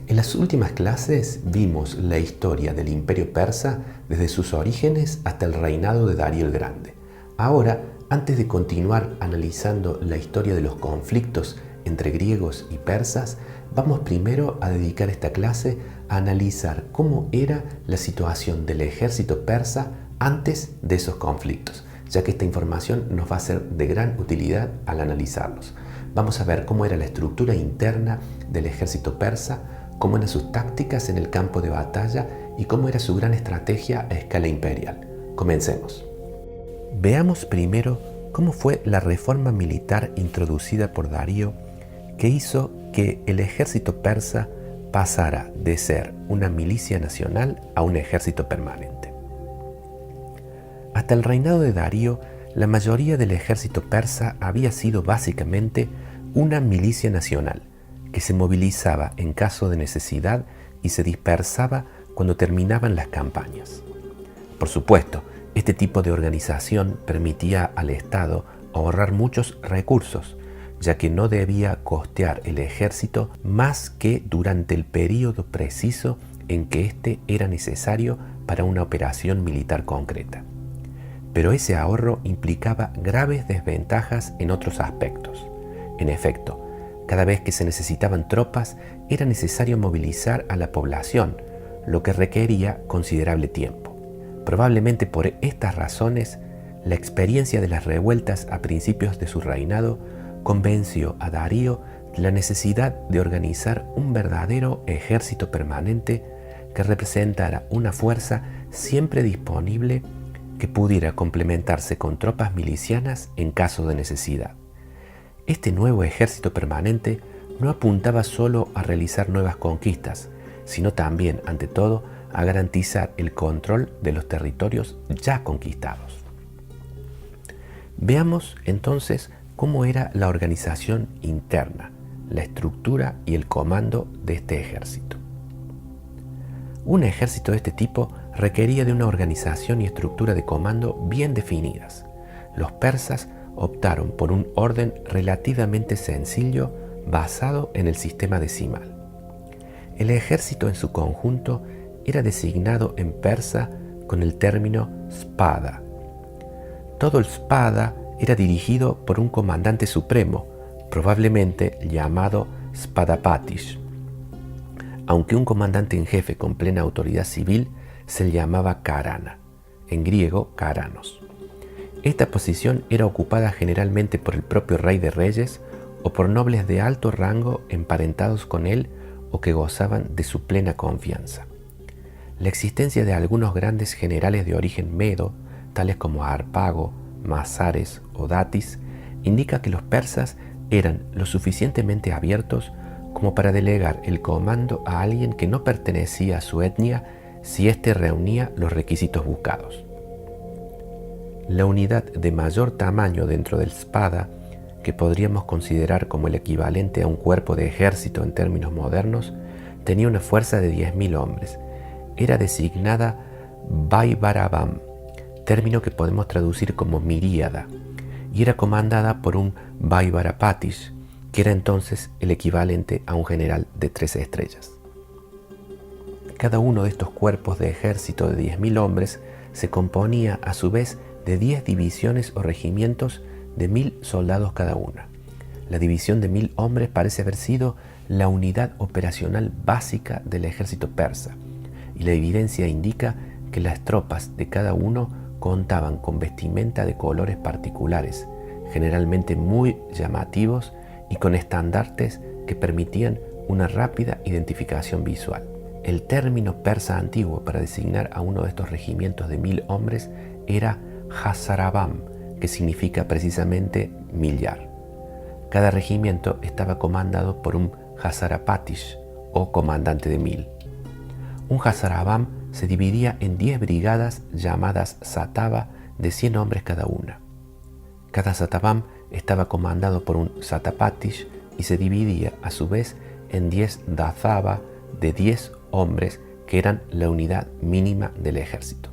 En las últimas clases vimos la historia del Imperio Persa desde sus orígenes hasta el reinado de Darío el Grande. Ahora, antes de continuar analizando la historia de los conflictos entre griegos y persas, vamos primero a dedicar esta clase a analizar cómo era la situación del ejército persa antes de esos conflictos, ya que esta información nos va a ser de gran utilidad al analizarlos. Vamos a ver cómo era la estructura interna del ejército persa, cómo eran sus tácticas en el campo de batalla y cómo era su gran estrategia a escala imperial. Comencemos. Veamos primero cómo fue la reforma militar introducida por Darío que hizo que el ejército persa pasara de ser una milicia nacional a un ejército permanente. Hasta el reinado de Darío, la mayoría del ejército persa había sido básicamente una milicia nacional, que se movilizaba en caso de necesidad y se dispersaba cuando terminaban las campañas. Por supuesto, este tipo de organización permitía al Estado ahorrar muchos recursos, ya que no debía costear el ejército más que durante el periodo preciso en que éste era necesario para una operación militar concreta. Pero ese ahorro implicaba graves desventajas en otros aspectos. En efecto, cada vez que se necesitaban tropas, era necesario movilizar a la población, lo que requería considerable tiempo. Probablemente por estas razones, la experiencia de las revueltas a principios de su reinado convenció a Darío de la necesidad de organizar un verdadero ejército permanente que representara una fuerza siempre disponible que pudiera complementarse con tropas milicianas en caso de necesidad. Este nuevo ejército permanente no apuntaba solo a realizar nuevas conquistas, sino también, ante todo, a garantizar el control de los territorios ya conquistados. Veamos entonces cómo era la organización interna, la estructura y el comando de este ejército. Un ejército de este tipo requería de una organización y estructura de comando bien definidas. Los persas optaron por un orden relativamente sencillo basado en el sistema decimal. El ejército en su conjunto era designado en persa con el término spada. Todo el spada era dirigido por un comandante supremo, probablemente llamado Spadapatish, aunque un comandante en jefe con plena autoridad civil se llamaba Karana, en griego Karanos. Esta posición era ocupada generalmente por el propio rey de reyes o por nobles de alto rango emparentados con él o que gozaban de su plena confianza. La existencia de algunos grandes generales de origen medo, tales como Harpago, Masares o Datis, indica que los persas eran lo suficientemente abiertos como para delegar el comando a alguien que no pertenecía a su etnia si éste reunía los requisitos buscados. La unidad de mayor tamaño dentro del spada, que podríamos considerar como el equivalente a un cuerpo de ejército en términos modernos, tenía una fuerza de 10.000 hombres. Era designada Vaivarabam, término que podemos traducir como miríada, y era comandada por un Vaivarapatish, que era entonces el equivalente a un general de 13 estrellas. Cada uno de estos cuerpos de ejército de 10.000 hombres se componía a su vez de 10 divisiones o regimientos de 1.000 soldados cada una. La división de 1.000 hombres parece haber sido la unidad operacional básica del ejército persa, y la evidencia indica que las tropas de cada uno contaban con vestimenta de colores particulares, generalmente muy llamativos y con estandartes que permitían una rápida identificación visual. El término persa antiguo para designar a uno de estos regimientos de 1.000 hombres era Hazarabam, que significa precisamente millar. Cada regimiento estaba comandado por un Hazarapatish o comandante de 1.000. Un Hazarabam se dividía en 10 brigadas llamadas Satava de 100 hombres cada una. Cada Satavám estaba comandado por un Satapatish y se dividía a su vez en 10 Dazava de 10 hombres que eran la unidad mínima del ejército.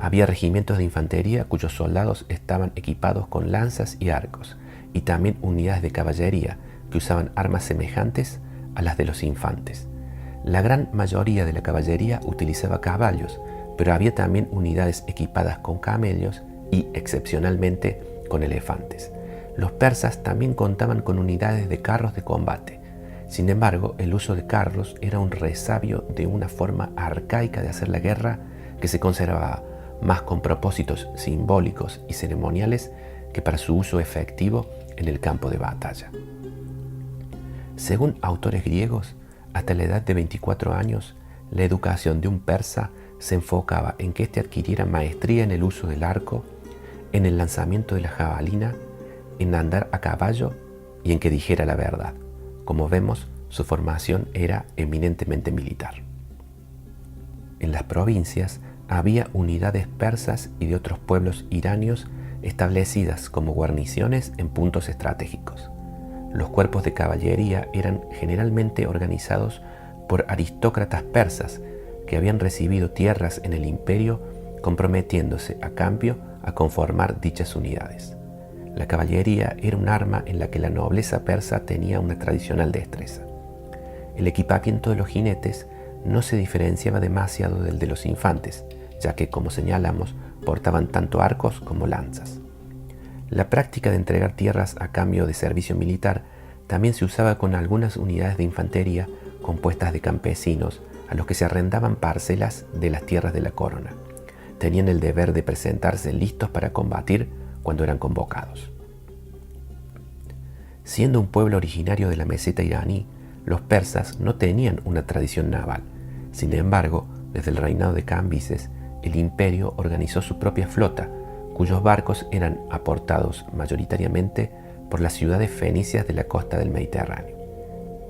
Había regimientos de infantería cuyos soldados estaban equipados con lanzas y arcos, y también unidades de caballería que usaban armas semejantes a las de los infantes. La gran mayoría de la caballería utilizaba caballos, pero había también unidades equipadas con camellos y, excepcionalmente, con elefantes. Los persas también contaban con unidades de carros de combate. Sin embargo, el uso de carros era un resabio de una forma arcaica de hacer la guerra que se conservaba más con propósitos simbólicos y ceremoniales que para su uso efectivo en el campo de batalla. Según autores griegos, hasta la edad de 24 años, la educación de un persa se enfocaba en que éste adquiriera maestría en el uso del arco, en el lanzamiento de la jabalina, en andar a caballo y en que dijera la verdad. Como vemos, su formación era eminentemente militar. En las provincias había unidades persas y de otros pueblos iranios establecidas como guarniciones en puntos estratégicos. Los cuerpos de caballería eran generalmente organizados por aristócratas persas que habían recibido tierras en el imperio, comprometiéndose a cambio a conformar dichas unidades. La caballería era un arma en la que la nobleza persa tenía una tradicional destreza. El equipamiento de los jinetes no se diferenciaba demasiado del de los infantes, ya que, como señalamos, portaban tanto arcos como lanzas. La práctica de entregar tierras a cambio de servicio militar también se usaba con algunas unidades de infantería compuestas de campesinos a los que se arrendaban parcelas de las tierras de la corona. Tenían el deber de presentarse listos para combatir cuando eran convocados. Siendo un pueblo originario de la meseta iraní, los persas no tenían una tradición naval. Sin embargo, desde el reinado de Cambises, el imperio organizó su propia flota, cuyos barcos eran aportados mayoritariamente por las ciudades fenicias de la costa del Mediterráneo.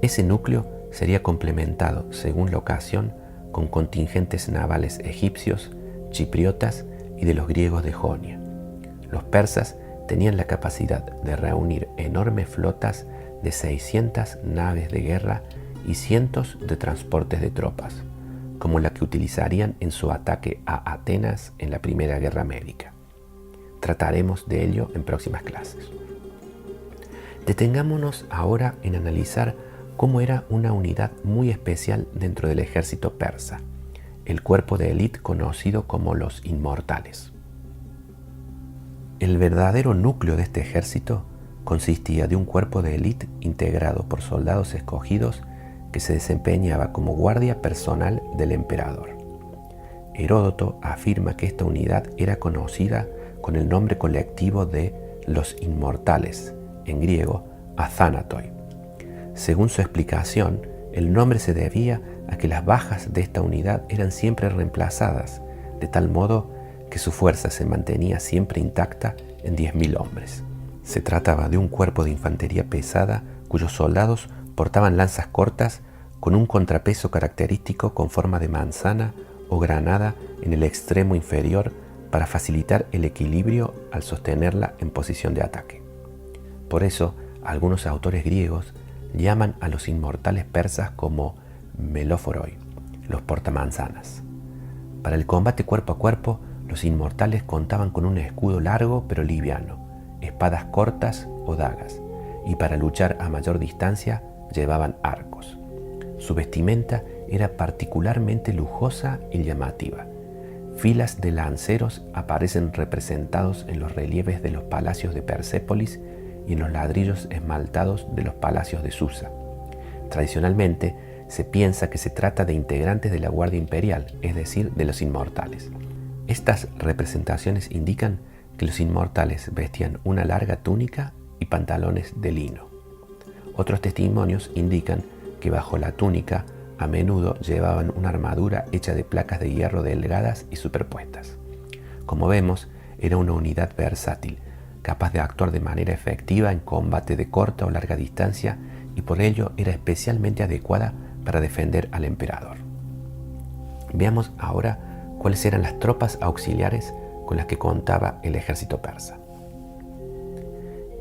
Ese núcleo sería complementado, según la ocasión, con contingentes navales egipcios, chipriotas y de los griegos de Jonia. Los persas tenían la capacidad de reunir enormes flotas de 600 naves de guerra y cientos de transportes de tropas, como la que utilizarían en su ataque a Atenas en la Primera Guerra Médica. Trataremos de ello en próximas clases. Detengámonos ahora en analizar cómo era una unidad muy especial dentro del ejército persa, el cuerpo de élite conocido como los inmortales. El verdadero núcleo de este ejército consistía de un cuerpo de élite integrado por soldados escogidos que se desempeñaba como guardia personal del emperador. Heródoto afirma que esta unidad era conocida con el nombre colectivo de los inmortales, en griego Athánatoi. Según su explicación, el nombre se debía a que las bajas de esta unidad eran siempre reemplazadas, de tal modo que su fuerza se mantenía siempre intacta en 10.000 hombres. Se trataba de un cuerpo de infantería pesada cuyos soldados portaban lanzas cortas con un contrapeso característico con forma de manzana o granada en el extremo inferior para facilitar el equilibrio al sostenerla en posición de ataque. Por eso, algunos autores griegos llaman a los inmortales persas como melóforoi, los portamanzanas. Para el combate cuerpo a cuerpo, los inmortales contaban con un escudo largo pero liviano, espadas cortas o dagas, y para luchar a mayor distancia llevaban arcos. Su vestimenta era particularmente lujosa y llamativa. Filas de lanceros aparecen representados en los relieves de los palacios de Persépolis y en los ladrillos esmaltados de los palacios de Susa. Tradicionalmente, se piensa que se trata de integrantes de la Guardia Imperial, es decir, de los inmortales. Estas representaciones indican que los inmortales vestían una larga túnica y pantalones de lino. Otros testimonios indican que bajo la túnica a menudo llevaban una armadura hecha de placas de hierro delgadas y superpuestas. Como vemos, era una unidad versátil, capaz de actuar de manera efectiva en combate de corta o larga distancia y por ello era especialmente adecuada para defender al emperador. Veamos ahora cuáles eran las tropas auxiliares con las que contaba el ejército persa.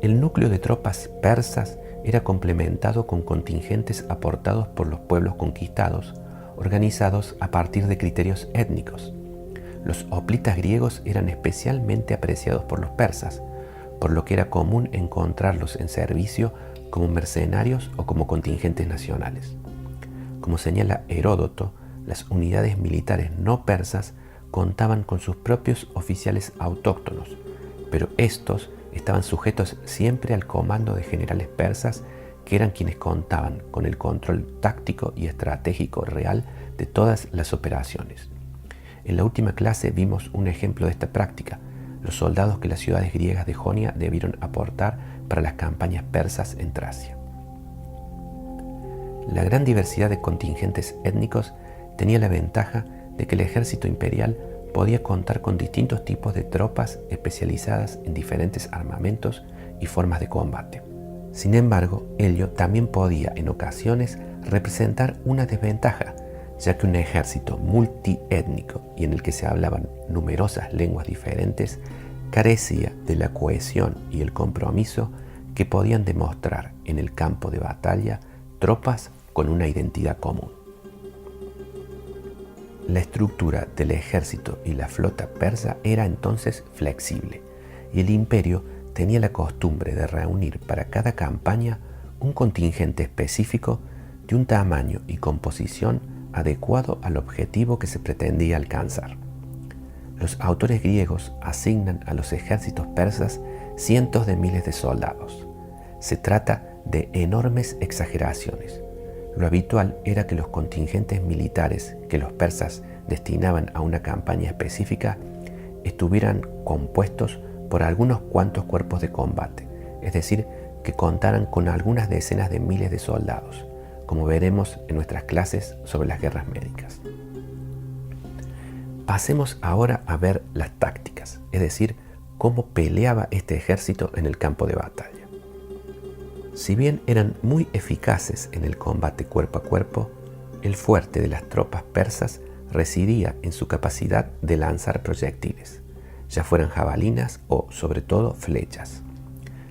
El núcleo de tropas persas era complementado con contingentes aportados por los pueblos conquistados, organizados a partir de criterios étnicos. Los hoplitas griegos eran especialmente apreciados por los persas, por lo que era común encontrarlos en servicio como mercenarios o como contingentes nacionales. Como señala Heródoto, las unidades militares no persas contaban con sus propios oficiales autóctonos, pero estos estaban sujetos siempre al comando de generales persas que eran quienes contaban con el control táctico y estratégico real de todas las operaciones. En la última clase vimos un ejemplo de esta práctica, los soldados que las ciudades griegas de Jonia debieron aportar para las campañas persas en Tracia. La gran diversidad de contingentes étnicos tenía la ventaja de que el ejército imperial podía contar con distintos tipos de tropas especializadas en diferentes armamentos y formas de combate. Sin embargo, ello también podía en ocasiones representar una desventaja, ya que un ejército multiétnico y en el que se hablaban numerosas lenguas diferentes carecía de la cohesión y el compromiso que podían demostrar en el campo de batalla tropas con una identidad común. La estructura del ejército y la flota persa era entonces flexible, y el imperio tenía la costumbre de reunir para cada campaña un contingente específico de un tamaño y composición adecuado al objetivo que se pretendía alcanzar. Los autores griegos asignan a los ejércitos persas cientos de miles de soldados. Se trata de enormes exageraciones. Lo habitual era que los contingentes militares que los persas destinaban a una campaña específica estuvieran compuestos por algunos cuantos cuerpos de combate, es decir, que contaran con algunas decenas de miles de soldados, como veremos en nuestras clases sobre las guerras médicas. Pasemos ahora a ver las tácticas, es decir, cómo peleaba este ejército en el campo de batalla. Si bien eran muy eficaces en el combate cuerpo a cuerpo, el fuerte de las tropas persas residía en su capacidad de lanzar proyectiles, ya fueran jabalinas o, sobre todo, flechas.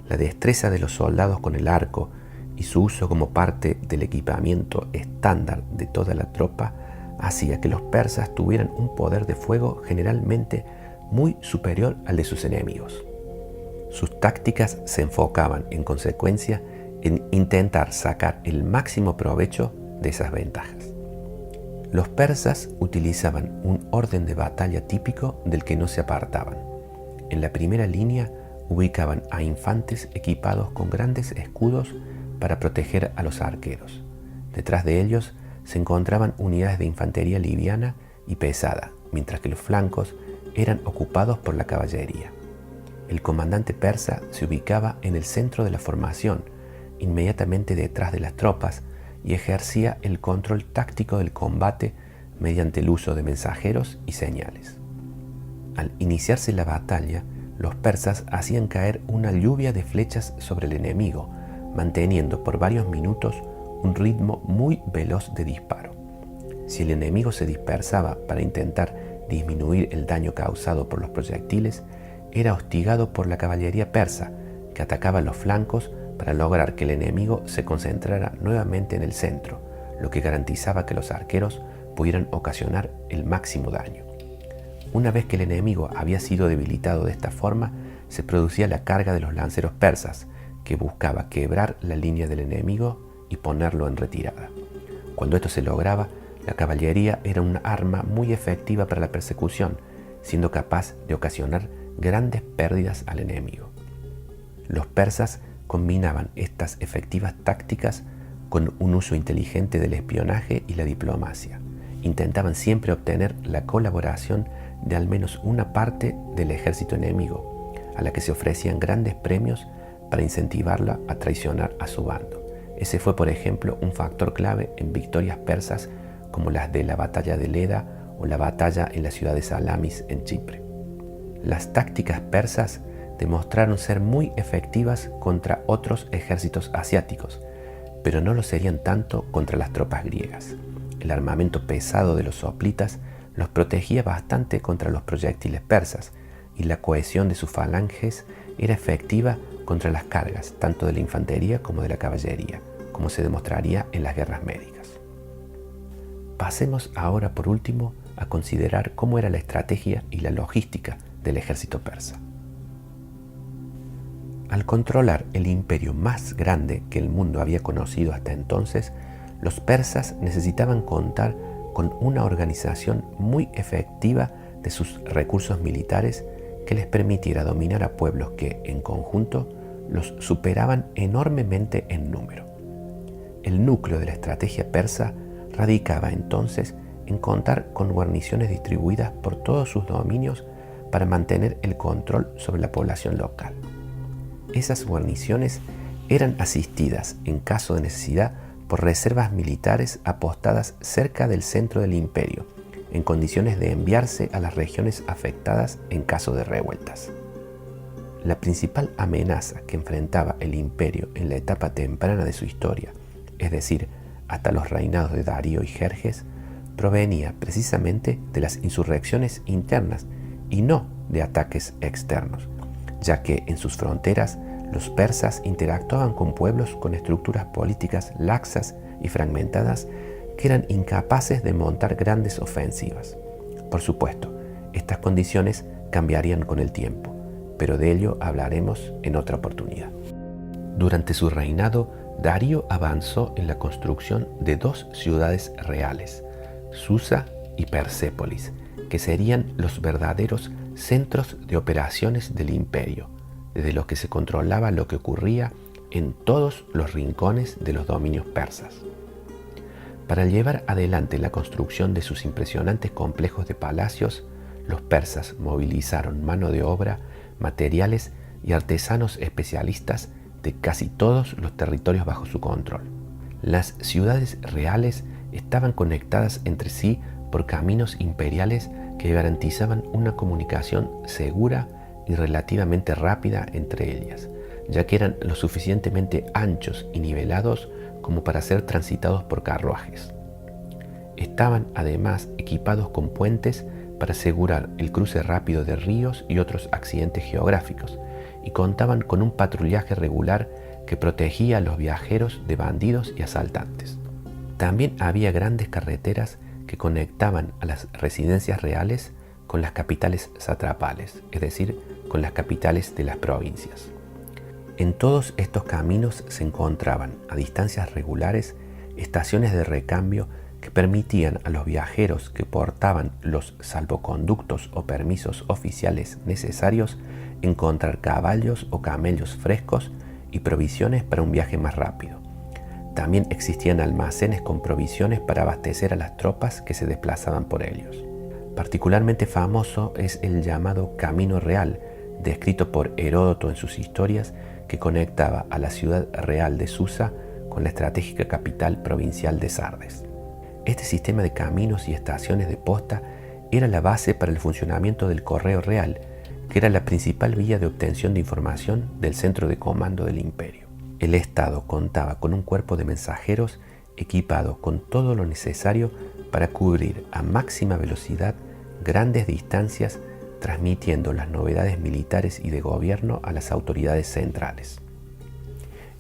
La destreza de los soldados con el arco y su uso como parte del equipamiento estándar de toda la tropa hacía que los persas tuvieran un poder de fuego generalmente muy superior al de sus enemigos. Sus tácticas se enfocaban, en consecuencia, en intentar sacar el máximo provecho de esas ventajas. Los persas utilizaban un orden de batalla típico del que no se apartaban. En la primera línea ubicaban a infantes equipados con grandes escudos para proteger a los arqueros. Detrás de ellos se encontraban unidades de infantería liviana y pesada, mientras que los flancos eran ocupados por la caballería. El comandante persa se ubicaba en el centro de la formación, inmediatamente detrás de las tropas, y ejercía el control táctico del combate mediante el uso de mensajeros y señales. Al iniciarse la batalla, los persas hacían caer una lluvia de flechas sobre el enemigo, manteniendo por varios minutos un ritmo muy veloz de disparo. Si el enemigo se dispersaba para intentar disminuir el daño causado por los proyectiles, era hostigado por la caballería persa, que atacaba los flancos para lograr que el enemigo se concentrara nuevamente en el centro, lo que garantizaba que los arqueros pudieran ocasionar el máximo daño. Una vez que el enemigo había sido debilitado de esta forma, se producía la carga de los lanceros persas, que buscaba quebrar la línea del enemigo y ponerlo en retirada. Cuando esto se lograba, la caballería era un arma muy efectiva para la persecución, siendo capaz de ocasionar grandes pérdidas al enemigo. Los persas combinaban estas efectivas tácticas con un uso inteligente del espionaje y la diplomacia. Intentaban siempre obtener la colaboración de al menos una parte del ejército enemigo, a la que se ofrecían grandes premios para incentivarla a traicionar a su bando. Ese fue, por ejemplo, un factor clave en victorias persas como las de la batalla de Leda o la batalla en la ciudad de Salamis en Chipre. Las tácticas persas demostraron ser muy efectivas contra otros ejércitos asiáticos, pero no lo serían tanto contra las tropas griegas. El armamento pesado de los hoplitas los protegía bastante contra los proyectiles persas, y la cohesión de sus falanges era efectiva contra las cargas, tanto de la infantería como de la caballería, como se demostraría en las guerras médicas. Pasemos ahora, por último, a considerar cómo era la estrategia y la logística del ejército persa. Al controlar el imperio más grande que el mundo había conocido hasta entonces, los persas necesitaban contar con una organización muy efectiva de sus recursos militares que les permitiera dominar a pueblos que, en conjunto, los superaban enormemente en número. El núcleo de la estrategia persa radicaba entonces en contar con guarniciones distribuidas por todos sus dominios para mantener el control sobre la población local. Esas guarniciones eran asistidas, en caso de necesidad, por reservas militares apostadas cerca del centro del imperio, en condiciones de enviarse a las regiones afectadas en caso de revueltas. La principal amenaza que enfrentaba el imperio en la etapa temprana de su historia, es decir, hasta los reinados de Darío y Jerjes, provenía precisamente de las insurrecciones internas y no de ataques externos, ya que en sus fronteras los persas interactuaban con pueblos con estructuras políticas laxas y fragmentadas que eran incapaces de montar grandes ofensivas. Por supuesto, estas condiciones cambiarían con el tiempo, pero de ello hablaremos en otra oportunidad. Durante su reinado, Darío avanzó en la construcción de dos ciudades reales, Susa y Persépolis, que serían los verdaderos centros de operaciones del imperio, desde los que se controlaba lo que ocurría en todos los rincones de los dominios persas. Para llevar adelante la construcción de sus impresionantes complejos de palacios, los persas movilizaron mano de obra, materiales y artesanos especialistas de casi todos los territorios bajo su control. Las ciudades reales estaban conectadas entre sí por caminos imperiales que garantizaban una comunicación segura y relativamente rápida entre ellas, ya que eran lo suficientemente anchos y nivelados como para ser transitados por carruajes. Estaban además equipados con puentes para asegurar el cruce rápido de ríos y otros accidentes geográficos, y contaban con un patrullaje regular que protegía a los viajeros de bandidos y asaltantes. También había grandes carreteras que conectaban a las residencias reales con las capitales satrapales, es decir, con las capitales de las provincias. En todos estos caminos se encontraban, a distancias regulares, estaciones de recambio que permitían a los viajeros que portaban los salvoconductos o permisos oficiales necesarios encontrar caballos o camellos frescos y provisiones para un viaje más rápido. También existían almacenes con provisiones para abastecer a las tropas que se desplazaban por ellos. Particularmente famoso es el llamado Camino Real, descrito por Heródoto en sus historias, que conectaba a la ciudad real de Susa con la estratégica capital provincial de Sardes. Este sistema de caminos y estaciones de posta era la base para el funcionamiento del correo real, que era la principal vía de obtención de información del centro de comando del imperio. El Estado contaba con un cuerpo de mensajeros equipado con todo lo necesario para cubrir a máxima velocidad grandes distancias, transmitiendo las novedades militares y de gobierno a las autoridades centrales.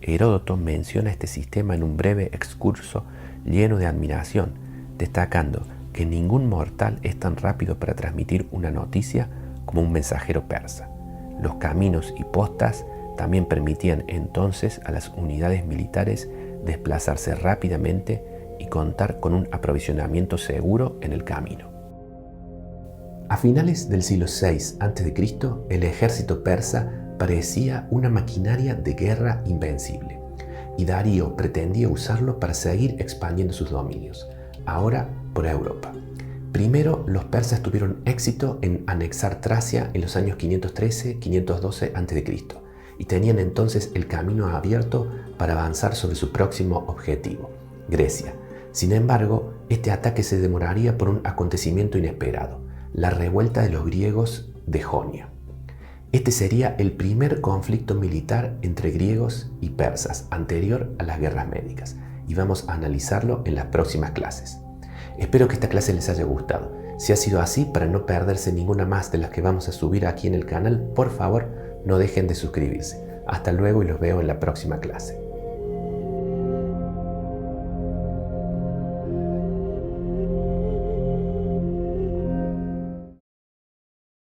Heródoto menciona este sistema en un breve excurso lleno de admiración, destacando que ningún mortal es tan rápido para transmitir una noticia como un mensajero persa. Los caminos y postas también permitían entonces a las unidades militares desplazarse rápidamente y contar con un aprovisionamiento seguro en el camino. A finales del siglo VI a.C., el ejército persa parecía una maquinaria de guerra invencible, y Darío pretendía usarlo para seguir expandiendo sus dominios, ahora por Europa. Primero, los persas tuvieron éxito en anexar Tracia en los años 513-512 a.C., y tenían entonces el camino abierto para avanzar sobre su próximo objetivo, Grecia. Sin embargo, este ataque se demoraría por un acontecimiento inesperado: la revuelta de los griegos de Jonia. Este sería el primer conflicto militar entre griegos y persas anterior a las guerras médicas, y vamos a analizarlo en las próximas clases. Espero que esta clase les haya gustado. Si ha sido así, para no perderse ninguna más de las que vamos a subir aquí en el canal, por favor, no dejen de suscribirse. Hasta luego y los veo en la próxima clase.